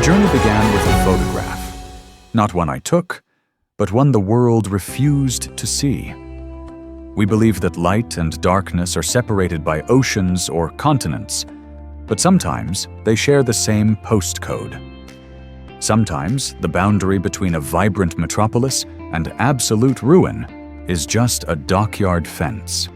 journey began with a photograph. Not one I took, but one the world refused to see. We believe that light and darkness are separated by oceans or continents, but sometimes they share the same postcode. Sometimes the boundary between a vibrant metropolis and absolute ruin is just a dockyard fence.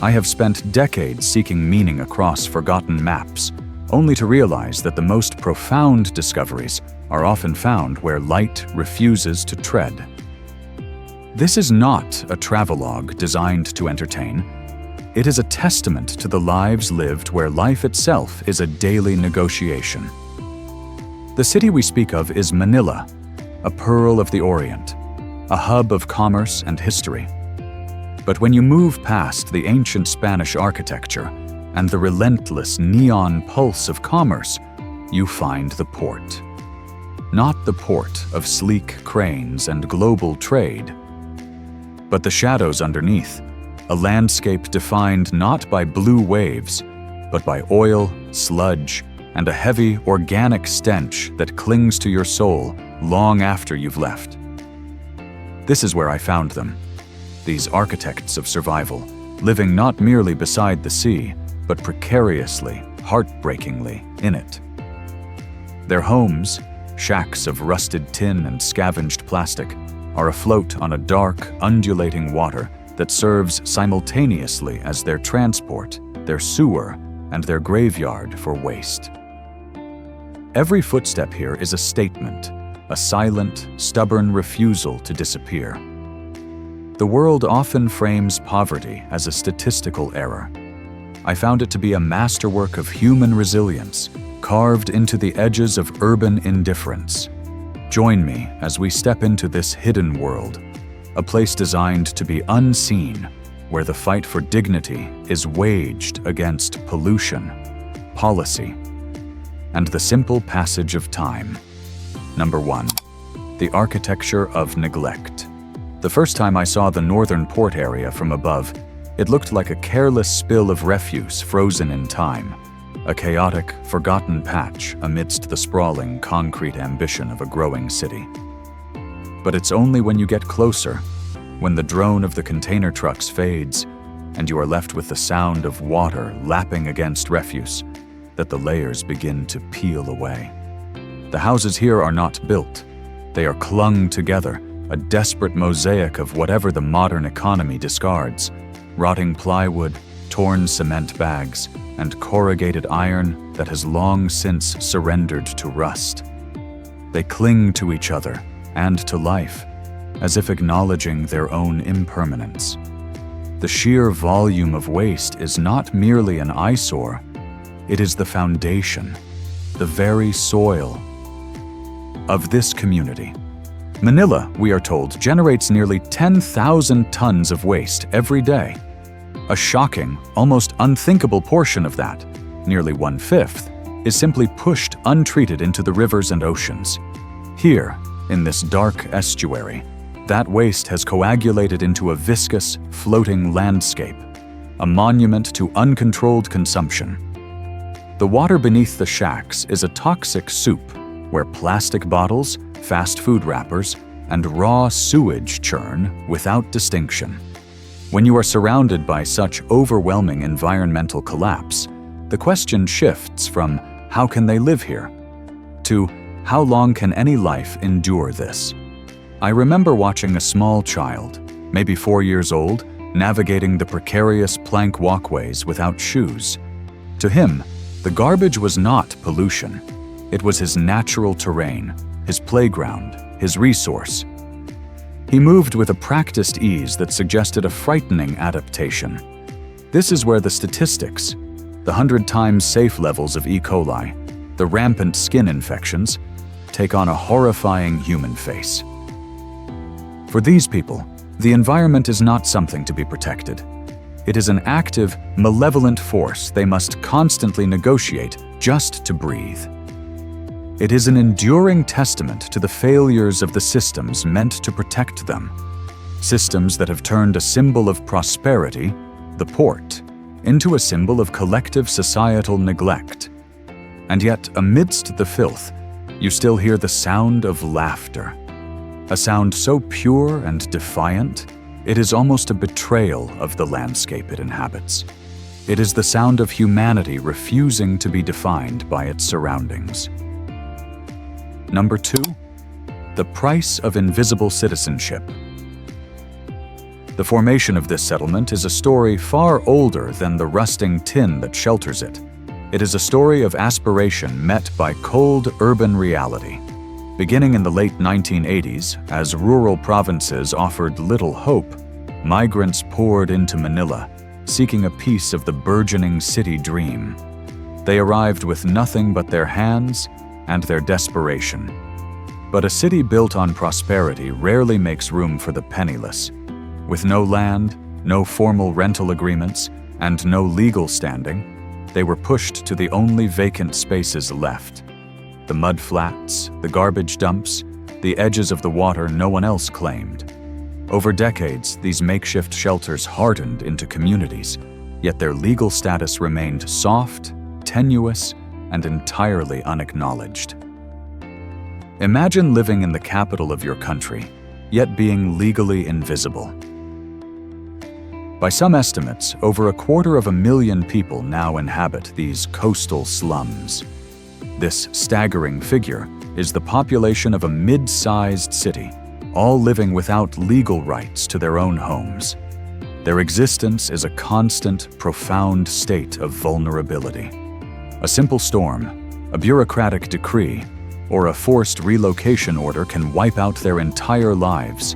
I have spent decades seeking meaning across forgotten maps, only to realize that the most profound discoveries are often found where light refuses to tread. This is not a travelogue designed to entertain. It is a testament to the lives lived where life itself is a daily negotiation. The city we speak of is Manila, a pearl of the Orient, a hub of commerce and history. But when you move past the ancient Spanish architecture and the relentless neon pulse of commerce, you find the port. Not the port of sleek cranes and global trade, but the shadows underneath, a landscape defined not by blue waves, but by oil, sludge, and a heavy, organic stench that clings to your soul long after you've left. This is where I found them, these architects of survival, living not merely beside the sea, but precariously, heartbreakingly in it. Their homes, shacks of rusted tin and scavenged plastic, are afloat on a dark, undulating water that serves simultaneously as their transport, their sewer, and their graveyard for waste. Every footstep here is a statement, a silent, stubborn refusal to disappear. The world often frames poverty as a statistical error. I found it to be a masterwork of human resilience, carved into the edges of urban indifference. Join me as we step into this hidden world, a place designed to be unseen, where the fight for dignity is waged against pollution, policy, and the simple passage of time. Number 1. The architecture of neglect. The first time I saw the northern port area from above, it looked like a careless spill of refuse frozen in time, a chaotic, forgotten patch amidst the sprawling concrete ambition of a growing city. But it's only when you get closer, when the drone of the container trucks fades, and you are left with the sound of water lapping against refuse, that the layers begin to peel away. The houses here are not built. They are clung together, a desperate mosaic of whatever the modern economy discards: rotting plywood, torn cement bags, and corrugated iron that has long since surrendered to rust. They cling to each other and to life, as if acknowledging their own impermanence. The sheer volume of waste is not merely an eyesore, it is the foundation, the very soil of this community. Manila, we are told, generates nearly 10,000 tons of waste every day. A shocking, almost unthinkable portion of that, nearly 1/5, is simply pushed untreated into the rivers and oceans. Here, in this dark estuary, that waste has coagulated into a viscous, floating landscape, a monument to uncontrolled consumption. The water beneath the shacks is a toxic soup where plastic bottles, fast food wrappers, and raw sewage churn without distinction. When you are surrounded by such overwhelming environmental collapse, the question shifts from how can they live here to how long can any life endure this? I remember watching a small child, maybe 4 years old, navigating the precarious plank walkways without shoes. To him, the garbage was not pollution. It was his natural terrain, his playground, his resource. He moved with a practiced ease that suggested a frightening adaptation. This is where the statistics, the 100 times safe levels of E. coli, the rampant skin infections, take on a horrifying human face. For these people, the environment is not something to be protected. It is an active, malevolent force they must constantly negotiate just to breathe. It is an enduring testament to the failures of the systems meant to protect them. Systems that have turned a symbol of prosperity, the port, into a symbol of collective societal neglect. And yet, amidst the filth, You still hear the sound of laughter, a sound so pure and defiant, it is almost a betrayal of the landscape it inhabits. It is the sound of humanity refusing to be defined by its surroundings. Number 2, the price of invisible citizenship. The formation of this settlement is a story far older than the rusting tin that shelters it. It is a story of aspiration met by cold urban reality. Beginning in the late 1980s, as rural provinces offered little hope, migrants poured into Manila, seeking a piece of the burgeoning city dream. They arrived with nothing but their hands and their desperation. But a city built on prosperity rarely makes room for the penniless. With no land, no formal rental agreements, and no legal standing, they were pushed to the only vacant spaces left. The mud flats, the garbage dumps, the edges of the water no one else claimed. Over decades, these makeshift shelters hardened into communities, yet their legal status remained soft, tenuous, and entirely unacknowledged. Imagine living in the capital of your country, yet being legally invisible. By some estimates, over 250,000 people now inhabit these coastal slums. This staggering figure is the population of a mid-sized city, all living without legal rights to their own homes. Their existence is a constant, profound state of vulnerability. A simple storm, a bureaucratic decree, or a forced relocation order can wipe out their entire lives,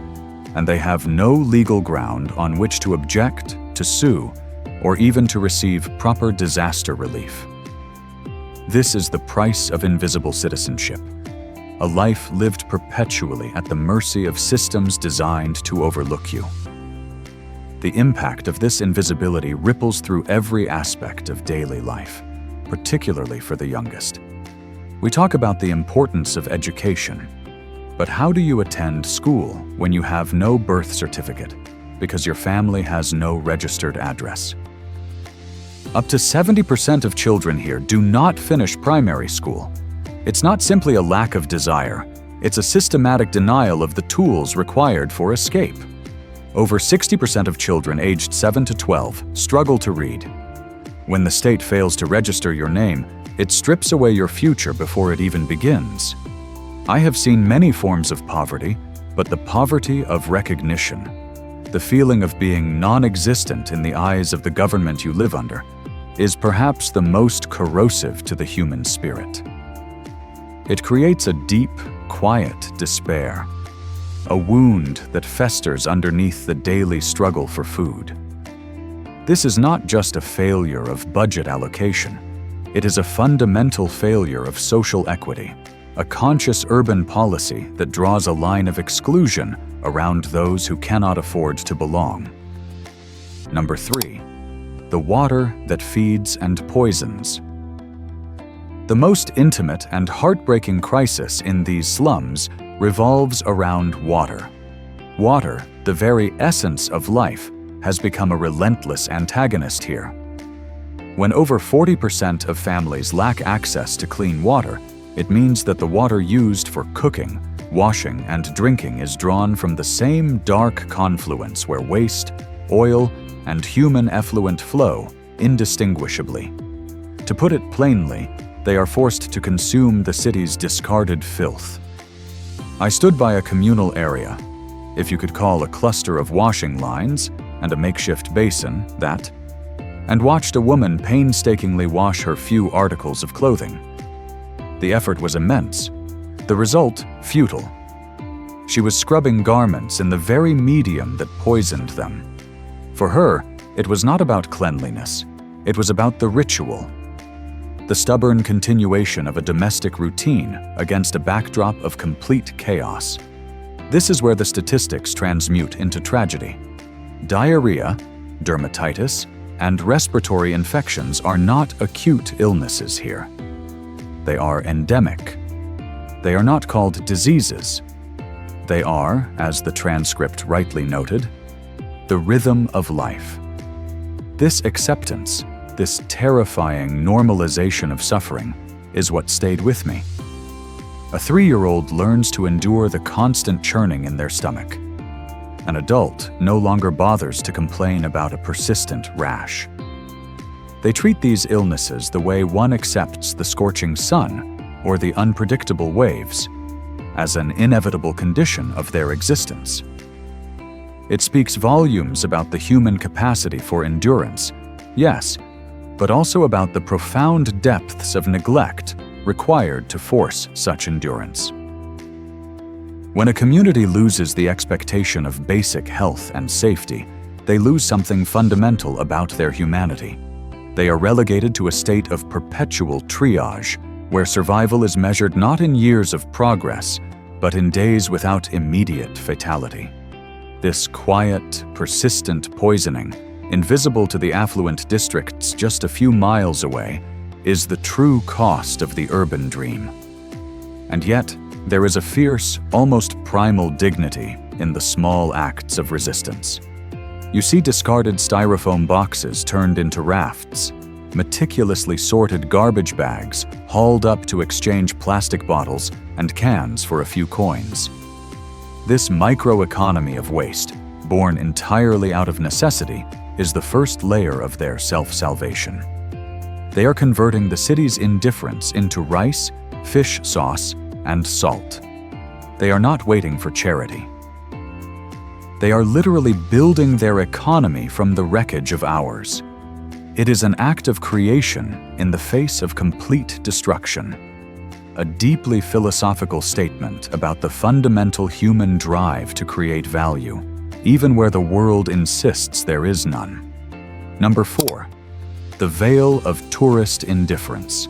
and they have no legal ground on which to object, to sue, or even to receive proper disaster relief. This is the price of invisible citizenship, a life lived perpetually at the mercy of systems designed to overlook you. The impact of this invisibility ripples through every aspect of daily life, particularly for the youngest. We talk about the importance of education, but how do you attend school when you have no birth certificate because your family has no registered address? Up to 70% of children here do not finish primary school. It's not simply a lack of desire, it's a systematic denial of the tools required for escape. Over 60% of children aged 7 to 12 struggle to read. When the state fails to register your name, it strips away your future before it even begins. I have seen many forms of poverty, but the poverty of recognition, the feeling of being non-existent in the eyes of the government you live under, is perhaps the most corrosive to the human spirit. It creates a deep, quiet despair, a wound that festers underneath the daily struggle for food. This is not just a failure of budget allocation. It is a fundamental failure of social equity, a conscious urban policy that draws a line of exclusion around those who cannot afford to belong. Number 3, the water that feeds and poisons. The most intimate and heartbreaking crisis in these slums revolves around water. Water, the very essence of life, has become a relentless antagonist here. When over 40% of families lack access to clean water, it means that the water used for cooking, washing, and drinking is drawn from the same dark confluence where waste, oil, and human effluent flow indistinguishably. To put it plainly, they are forced to consume the city's discarded filth. I stood by a communal area, if you could call a cluster of washing lines and a makeshift basin that, and watched a woman painstakingly wash her few articles of clothing. The effort was immense, the result futile. She was scrubbing garments in the very medium that poisoned them. For her, it was not about cleanliness, it was about the ritual, the stubborn continuation of a domestic routine against a backdrop of complete chaos. This is where the statistics transmute into tragedy. Diarrhea, dermatitis, and respiratory infections are not acute illnesses here. They are endemic. They are not called diseases. They are, as the transcript rightly noted, the rhythm of life. This acceptance, this terrifying normalization of suffering, is what stayed with me. A 3-year-old learns to endure the constant churning in their stomach. An adult no longer bothers to complain about a persistent rash. They treat these illnesses the way one accepts the scorching sun or the unpredictable waves, as an inevitable condition of their existence. It speaks volumes about the human capacity for endurance, yes, but also about the profound depths of neglect required to force such endurance. When a community loses the expectation of basic health and safety, they lose something fundamental about their humanity. They are relegated to a state of perpetual triage, where survival is measured not in years of progress, but in days without immediate fatality. This quiet, persistent poisoning, invisible to the affluent districts just a few miles away, is the true cost of the urban dream. And yet, there is a fierce, almost primal dignity in the small acts of resistance. You see discarded styrofoam boxes turned into rafts, meticulously sorted garbage bags hauled up to exchange plastic bottles and cans for a few coins. This microeconomy of waste, born entirely out of necessity, is the first layer of their self-salvation. They are converting the city's indifference into rice, fish sauce, and salt. They are not waiting for charity. They are literally building their economy from the wreckage of ours. It is an act of creation in the face of complete destruction. A deeply philosophical statement about the fundamental human drive to create value, even where the world insists there is none. Number 4. The veil of tourist indifference.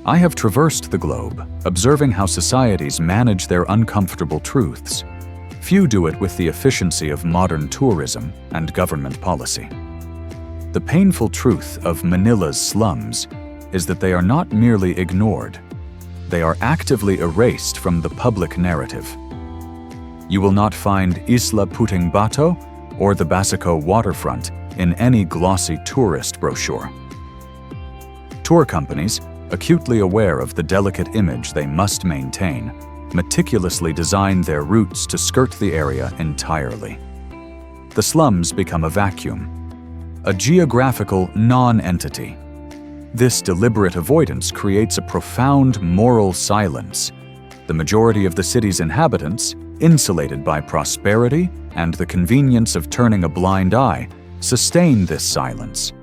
I have traversed the globe, observing how societies manage their uncomfortable truths. Few do it with the efficiency of modern tourism and government policy. The painful truth of Manila's slums is that they are not merely ignored. They are actively erased from the public narrative. You will not find Isla Puting Bato or the Basico waterfront in any glossy tourist brochure. Tour companies, acutely aware of the delicate image they must maintain, meticulously design their routes to skirt the area entirely. The slums become a vacuum, a geographical non-entity. This deliberate avoidance creates a profound moral silence. The majority of the city's inhabitants, insulated by prosperity and the convenience of turning a blind eye, sustain this silence.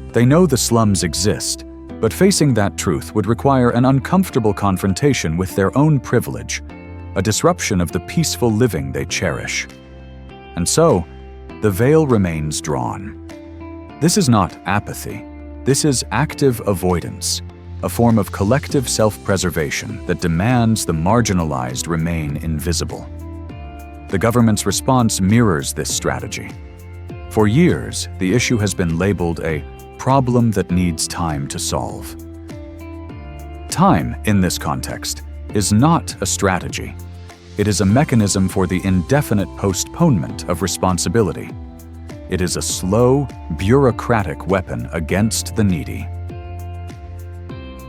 They know the slums exist, but facing that truth would require an uncomfortable confrontation with their own privilege, a disruption of the peaceful living they cherish. And so, the veil remains drawn. This is not apathy. This is active avoidance, a form of collective self-preservation that demands the marginalized remain invisible. The government's response mirrors this strategy. For years, the issue has been labeled a problem that needs time to solve. Time, in this context, is not a strategy. It is a mechanism for the indefinite postponement of responsibility. It is a slow, bureaucratic weapon against the needy.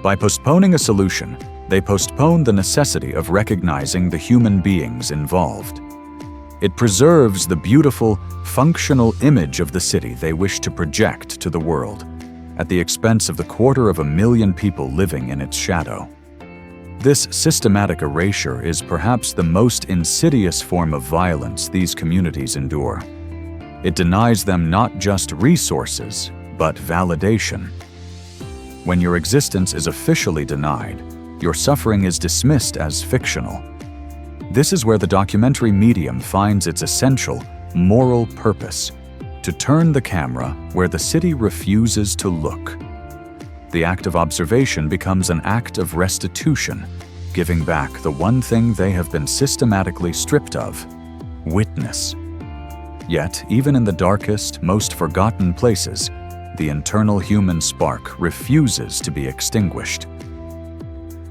By postponing a solution, they postpone the necessity of recognizing the human beings involved. It preserves the beautiful, functional image of the city they wish to project to the world, at the expense of the 250,000 people living in its shadow. This systematic erasure is perhaps the most insidious form of violence these communities endure. It denies them not just resources, but validation. When your existence is officially denied, your suffering is dismissed as fictional. This is where the documentary medium finds its essential, moral purpose: to turn the camera where the city refuses to look. The act of observation becomes an act of restitution, giving back the one thing they have been systematically stripped of: witness. Yet, even in the darkest, most forgotten places, the internal human spark refuses to be extinguished.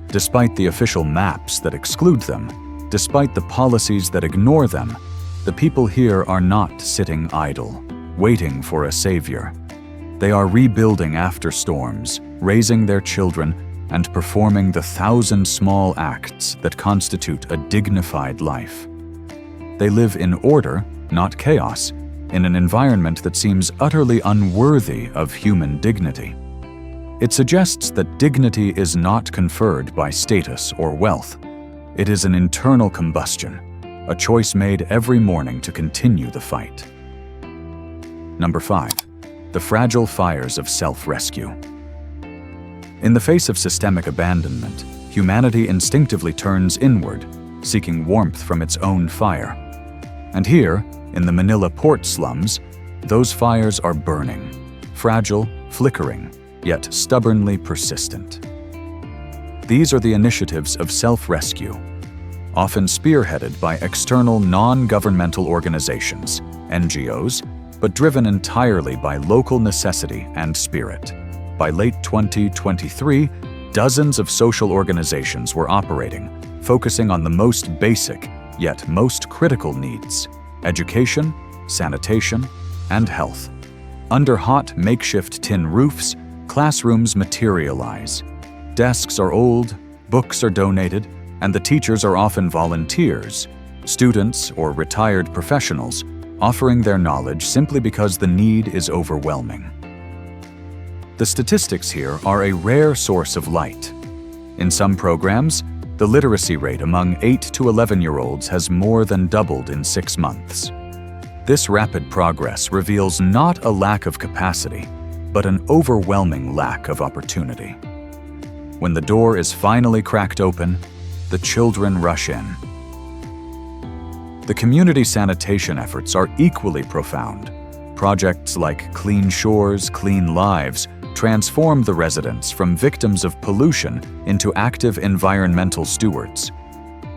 Despite the official maps that exclude them, despite the policies that ignore them, the people here are not sitting idle, waiting for a savior. They are rebuilding after storms, raising their children, and performing the 1,000 small acts that constitute a dignified life. They live in order, not chaos, in an environment that seems utterly unworthy of human dignity. It suggests that dignity is not conferred by status or wealth. It is an internal combustion, a choice made every morning to continue the fight. Number 5. The fragile fires of self-rescue. In the face of systemic abandonment, humanity instinctively turns inward, seeking warmth from its own fire. And here, in the Manila port slums, those fires are burning, fragile, flickering, yet stubbornly persistent. These are the initiatives of self-rescue, often spearheaded by external non-governmental organizations, NGOs, but driven entirely by local necessity and spirit. By late 2023, dozens of social organizations were operating, focusing on the most basic, yet most critical needs: education, sanitation, and health. Under hot, makeshift tin roofs, classrooms materialize. Desks are old, books are donated, and the teachers are often volunteers, students or retired professionals, offering their knowledge simply because the need is overwhelming. The statistics here are a rare source of light. In some programs, the literacy rate among 8 to 11-year-olds has more than doubled in 6 months. This rapid progress reveals not a lack of capacity, but an overwhelming lack of opportunity. When the door is finally cracked open, the children rush in. The community sanitation efforts are equally profound. Projects like Clean Shores, Clean Lives transform the residents from victims of pollution into active environmental stewards.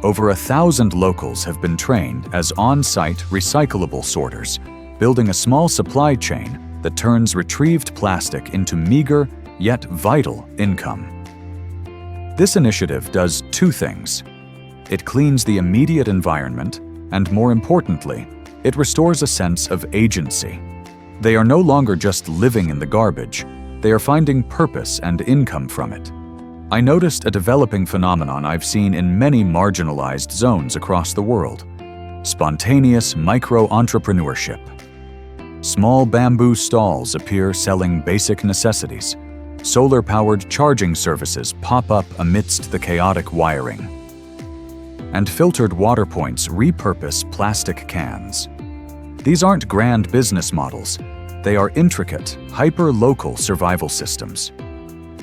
Over 1,000 locals have been trained as on-site recyclable sorters, building a small supply chain that turns retrieved plastic into meager yet vital income. This initiative does 2 things. It cleans the immediate environment, and more importantly, it restores a sense of agency. They are no longer just living in the garbage, they are finding purpose and income from it. I noticed a developing phenomenon I've seen in many marginalized zones across the world: spontaneous micro-entrepreneurship. Small bamboo stalls appear selling basic necessities. Solar-powered charging services pop up amidst the chaotic wiring. And filtered water points repurpose plastic cans. These aren't grand business models. They are intricate, hyper-local survival systems.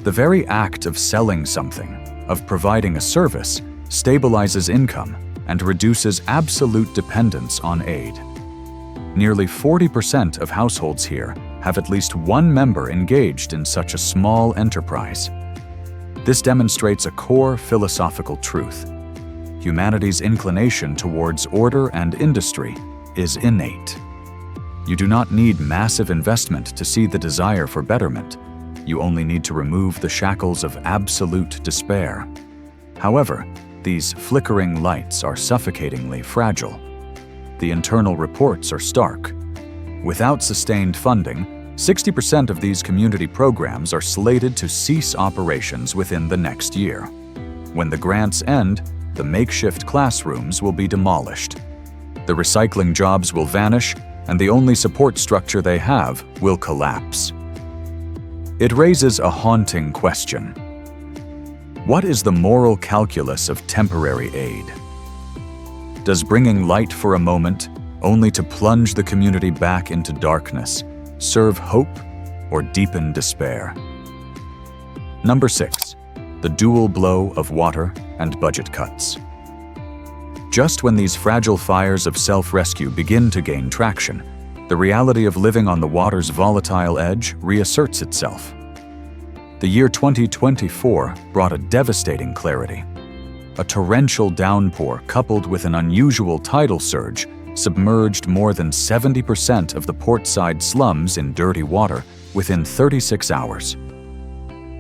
The very act of selling something, of providing a service, stabilizes income and reduces absolute dependence on aid. Nearly 40% of households here have at least one member engaged in such a small enterprise. This demonstrates a core philosophical truth. Humanity's inclination towards order and industry is innate. You do not need massive investment to see the desire for betterment. You only need to remove the shackles of absolute despair. However, these flickering lights are suffocatingly fragile. The internal reports are stark. Without sustained funding, 60% of these community programs are slated to cease operations within the next year. When the grants end, the makeshift classrooms will be demolished. The recycling jobs will vanish, and the only support structure they have will collapse. It raises a haunting question. What is the moral calculus of temporary aid? Does bringing light for a moment, only to plunge the community back into darkness, serve hope or deepen despair? Number 6. The dual blow of water and budget cuts. Just when these fragile fires of self-rescue begin to gain traction, the reality of living on the water's volatile edge reasserts itself. The year 2024 brought a devastating clarity. A torrential downpour coupled with an unusual tidal surge submerged more than 70% of the portside slums in dirty water within 36 hours.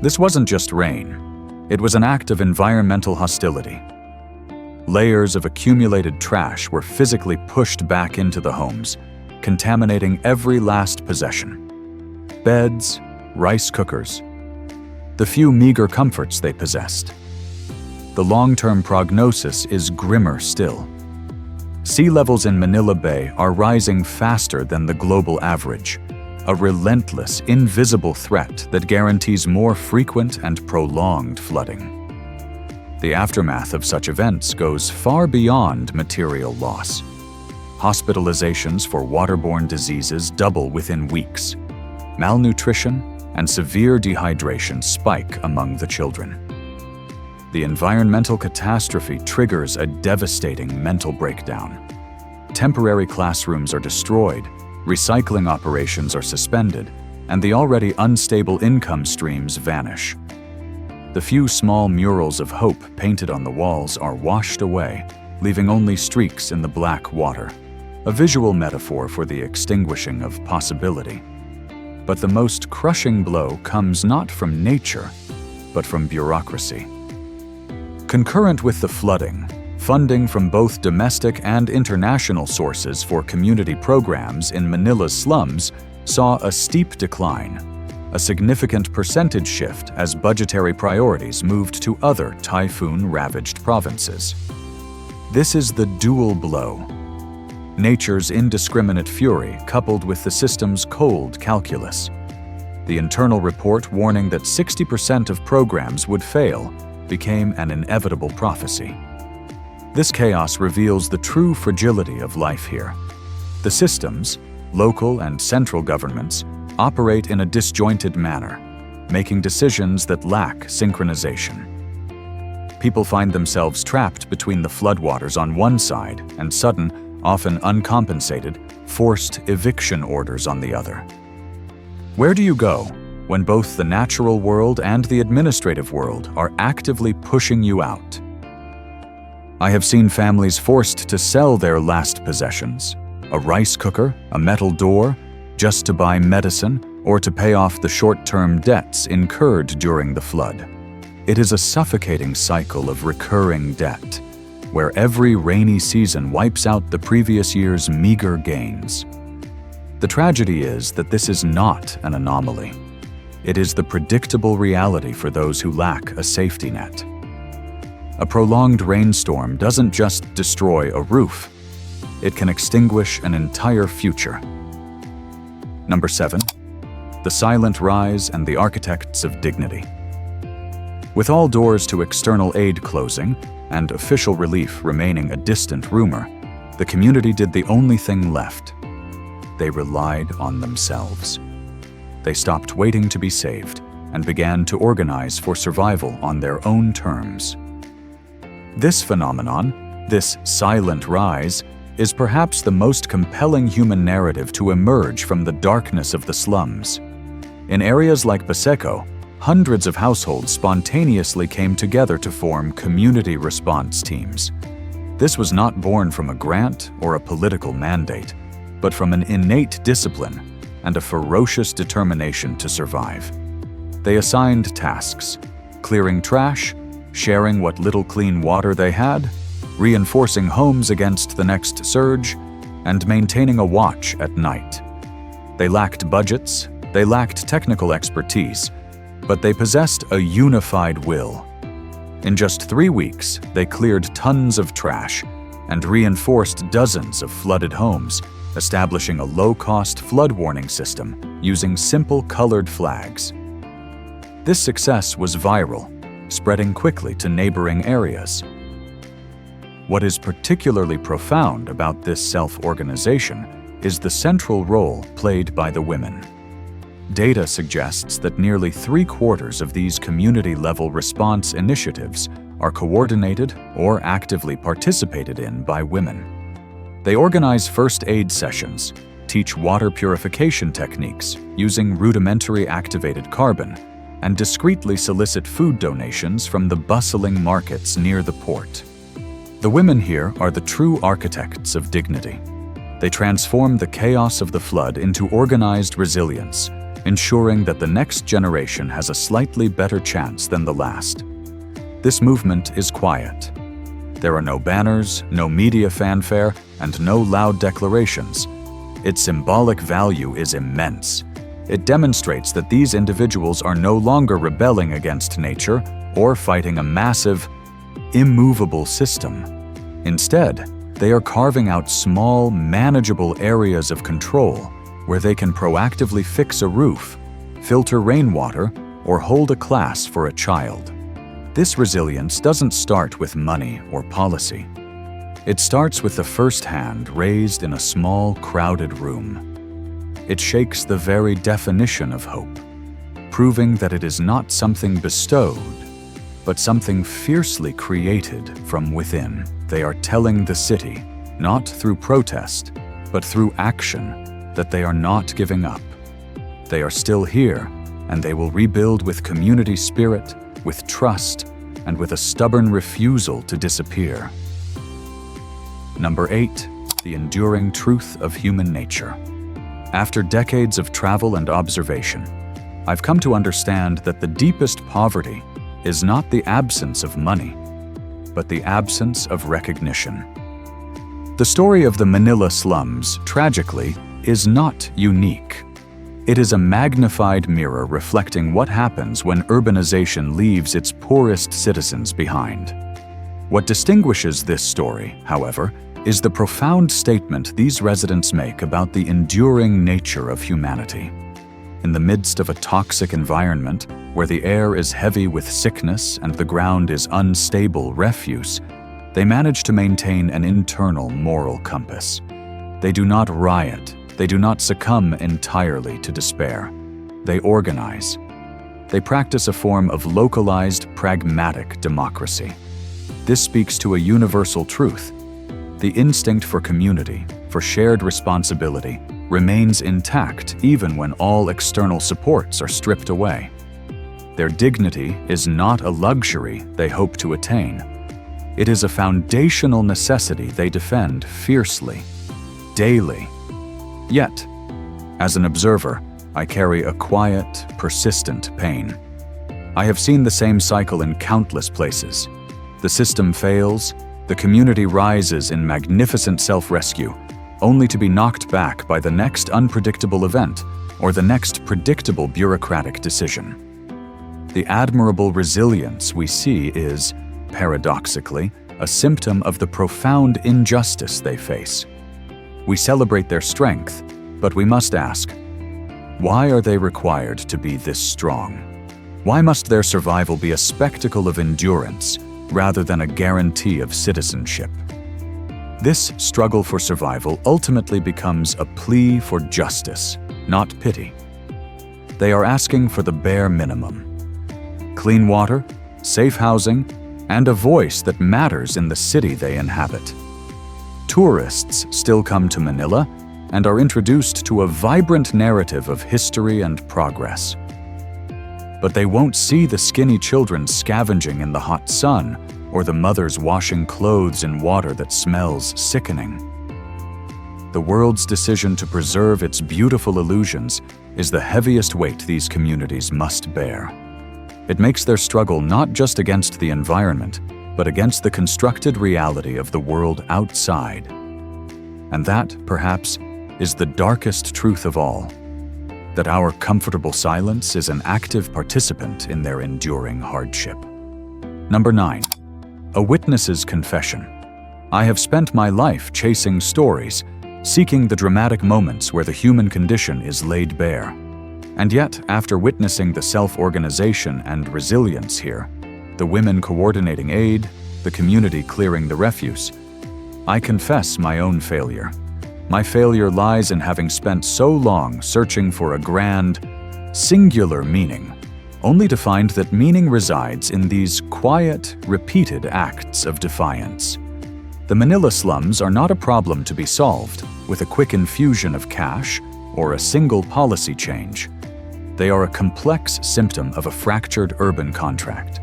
This wasn't just rain. It was an act of environmental hostility. Layers of accumulated trash were physically pushed back into the homes, contaminating every last possession. Beds, rice cookers, the few meager comforts they possessed. The long-term prognosis is grimmer still. Sea levels in Manila Bay are rising faster than the global average, a relentless, invisible threat that guarantees more frequent and prolonged flooding. The aftermath of such events goes far beyond material loss. Hospitalizations for waterborne diseases double within weeks. Malnutrition and severe dehydration spike among the children. The environmental catastrophe triggers a devastating mental breakdown. Temporary classrooms are destroyed, recycling operations are suspended, and the already unstable income streams vanish. The few small murals of hope painted on the walls are washed away, leaving only streaks in the black water, a visual metaphor for the extinguishing of possibility. But the most crushing blow comes not from nature, but from bureaucracy. Concurrent with the flooding, funding from both domestic and international sources for community programs in Manila's slums saw a steep decline, a significant percentage shift as budgetary priorities moved to other typhoon-ravaged provinces. This is the dual blow. Nature's indiscriminate fury coupled with the system's cold calculus. The internal report warning that 60% of programs would fail became an inevitable prophecy. This chaos reveals the true fragility of life here. The systems, local and central governments, operate in a disjointed manner, making decisions that lack synchronization. People find themselves trapped between the floodwaters on one side and sudden, often uncompensated, forced eviction orders on the other. Where do you go when both the natural world and the administrative world are actively pushing you out? I have seen families forced to sell their last possessions, a rice cooker, a metal door, just to buy medicine or to pay off the short-term debts incurred during the flood. It is a suffocating cycle of recurring debt, where every rainy season wipes out the previous year's meager gains. The tragedy is that this is not an anomaly. It is the predictable reality for those who lack a safety net. A prolonged rainstorm doesn't just destroy a roof, it can extinguish an entire future. Number 7. The silent rise and the architects of dignity. With all doors to external aid closing and official relief remaining a distant rumor, the community did the only thing left. They relied on themselves. They stopped waiting to be saved and began to organize for survival on their own terms. This phenomenon, this silent rise, is perhaps the most compelling human narrative to emerge from the darkness of the slums. In areas like Paseco, hundreds of households spontaneously came together to form community response teams. This was not born from a grant or a political mandate, but from an innate discipline and a ferocious determination to survive. They assigned tasks: clearing trash, sharing what little clean water they had, reinforcing homes against the next surge, and maintaining a watch at night. They lacked budgets, they lacked technical expertise, but they possessed a unified will. In just 3 weeks, they cleared tons of trash and reinforced dozens of flooded homes, establishing a low-cost flood warning system using simple colored flags. This success was viral, spreading quickly to neighboring areas. What is particularly profound about this self-organization is the central role played by the women. Data suggests that nearly 3/4 of these community-level response initiatives are coordinated or actively participated in by women. They organize first aid sessions, teach water purification techniques using rudimentary activated carbon, and discreetly solicit food donations from the bustling markets near the port. The women here are the true architects of dignity. They transform the chaos of the flood into organized resilience, ensuring that the next generation has a slightly better chance than the last. This movement is quiet. There are no banners, no media fanfare, and no loud declarations. Its symbolic value is immense. It demonstrates that these individuals are no longer rebelling against nature or fighting a massive, immovable system. Instead, they are carving out small, manageable areas of control where they can proactively fix a roof, filter rainwater, or hold a class for a child. This resilience doesn't start with money or policy. It starts with the first hand raised in a small, crowded room. It shakes the very definition of hope, proving that it is not something bestowed, but something fiercely created from within. They are telling the city, not through protest, but through action, that they are not giving up. They are still here, and they will rebuild with community spirit, with trust, and with a stubborn refusal to disappear. Number 8, the enduring truth of human nature. After decades of travel and observation, I've come to understand that the deepest poverty is not the absence of money, but the absence of recognition. The story of the Manila slums, tragically, is not unique. It is a magnified mirror reflecting what happens when urbanization leaves its poorest citizens behind. What distinguishes this story, however, is the profound statement these residents make about the enduring nature of humanity. In the midst of a toxic environment, where the air is heavy with sickness and the ground is unstable refuse, they manage to maintain an internal moral compass. They do not riot, they do not succumb entirely to despair. They organize. They practice a form of localized, pragmatic democracy. This speaks to a universal truth. The instinct for community, for shared responsibility, remains intact even when all external supports are stripped away. Their dignity is not a luxury they hope to attain. It is a foundational necessity they defend fiercely, daily. Yet, as an observer, I carry a quiet, persistent pain. I have seen the same cycle in countless places. The system fails, the community rises in magnificent self-rescue, only to be knocked back by the next unpredictable event or the next predictable bureaucratic decision. The admirable resilience we see is, paradoxically, a symptom of the profound injustice they face. We celebrate their strength, but we must ask, why are they required to be this strong? Why must their survival be a spectacle of endurance rather than a guarantee of citizenship? This struggle for survival ultimately becomes a plea for justice, not pity. They are asking for the bare minimum: clean water, safe housing, and a voice that matters in the city they inhabit. Tourists still come to Manila and are introduced to a vibrant narrative of history and progress. But they won't see the skinny children scavenging in the hot sun or the mothers washing clothes in water that smells sickening. The world's decision to preserve its beautiful illusions is the heaviest weight these communities must bear. It makes their struggle not just against the environment, but against the constructed reality of the world outside. And that, perhaps, is the darkest truth of all: that our comfortable silence is an active participant in their enduring hardship. Number 9. A witness's confession. I have spent my life chasing stories, seeking the dramatic moments where the human condition is laid bare. And yet, after witnessing the self-organization and resilience here, the women coordinating aid, the community clearing the refuse, I confess my own failure. My failure lies in having spent so long searching for a grand, singular meaning, only to find that meaning resides in these quiet, repeated acts of defiance. The Manila slums are not a problem to be solved with a quick infusion of cash or a single policy change. They are a complex symptom of a fractured urban contract.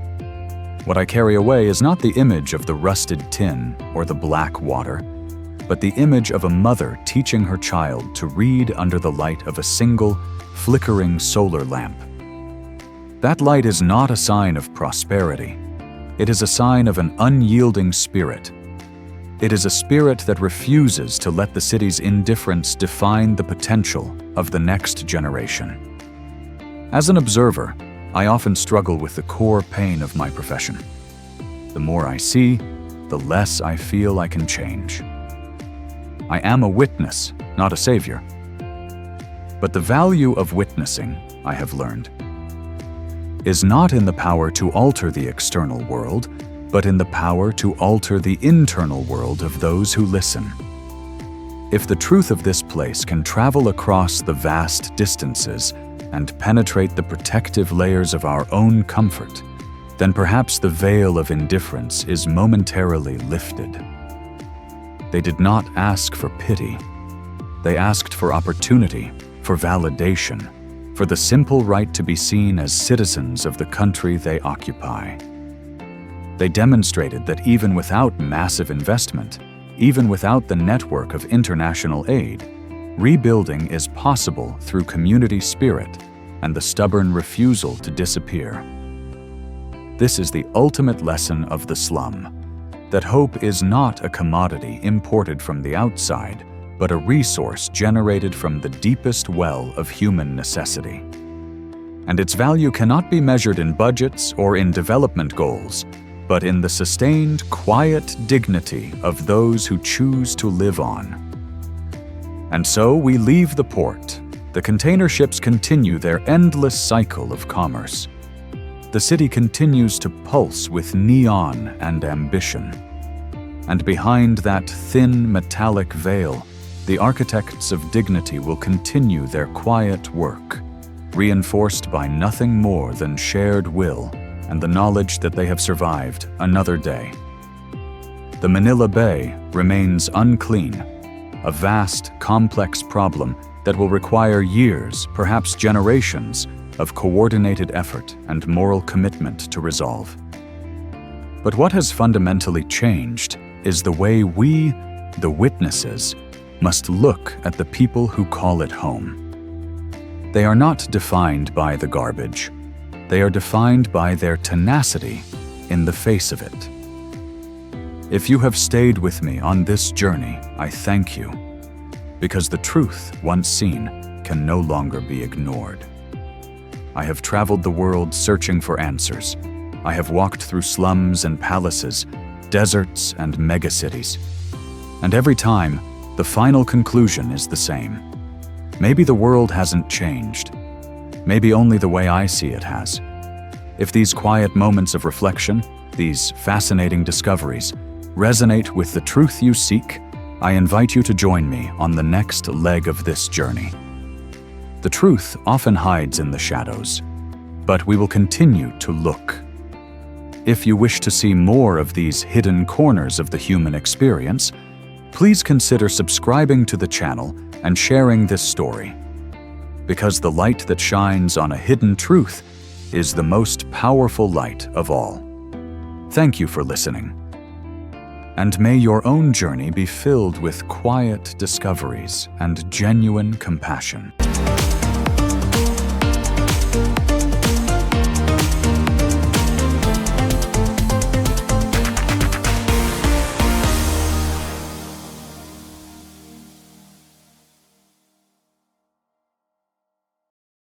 What I carry away is not the image of the rusted tin or the black water, but the image of a mother teaching her child to read under the light of a single, flickering solar lamp. That light is not a sign of prosperity. It is a sign of an unyielding spirit. It is a spirit that refuses to let the city's indifference define the potential of the next generation. As an observer, I often struggle with the core pain of my profession. The more I see, the less I feel I can change. I am a witness, not a savior. But the value of witnessing, I have learned, is not in the power to alter the external world, but in the power to alter the internal world of those who listen. If the truth of this place can travel across the vast distances and penetrate the protective layers of our own comfort, then perhaps the veil of indifference is momentarily lifted. They did not ask for pity. They asked for opportunity, for validation, for the simple right to be seen as citizens of the country they occupy. They demonstrated that even without massive investment, even without the network of international aid, rebuilding is possible through community spirit and the stubborn refusal to disappear. This is the ultimate lesson of the slum, that hope is not a commodity imported from the outside, but a resource generated from the deepest well of human necessity. And its value cannot be measured in budgets or in development goals, but in the sustained, quiet dignity of those who choose to live on. And so we leave the port. The container ships continue their endless cycle of commerce. The city continues to pulse with neon and ambition. And behind that thin metallic veil, the architects of dignity will continue their quiet work, reinforced by nothing more than shared will and the knowledge that they have survived another day. The Manila Bay remains unclean, a vast, complex problem that will require years, perhaps generations, of coordinated effort and moral commitment to resolve. But what has fundamentally changed is the way we, the witnesses, must look at the people who call it home. They are not defined by the garbage. They are defined by their tenacity in the face of it. If you have stayed with me on this journey, I thank you, because the truth, once seen, can no longer be ignored. I have traveled the world searching for answers. I have walked through slums and palaces, deserts and megacities. And every time, the final conclusion is the same. Maybe the world hasn't changed. Maybe only the way I see it has. If these quiet moments of reflection, these fascinating discoveries, resonate with the truth you seek, I invite you to join me on the next leg of this journey. The truth often hides in the shadows, but we will continue to look. If you wish to see more of these hidden corners of the human experience, please consider subscribing to the channel and sharing this story. Because the light that shines on a hidden truth is the most powerful light of all. Thank you for listening. And may your own journey be filled with quiet discoveries and genuine compassion.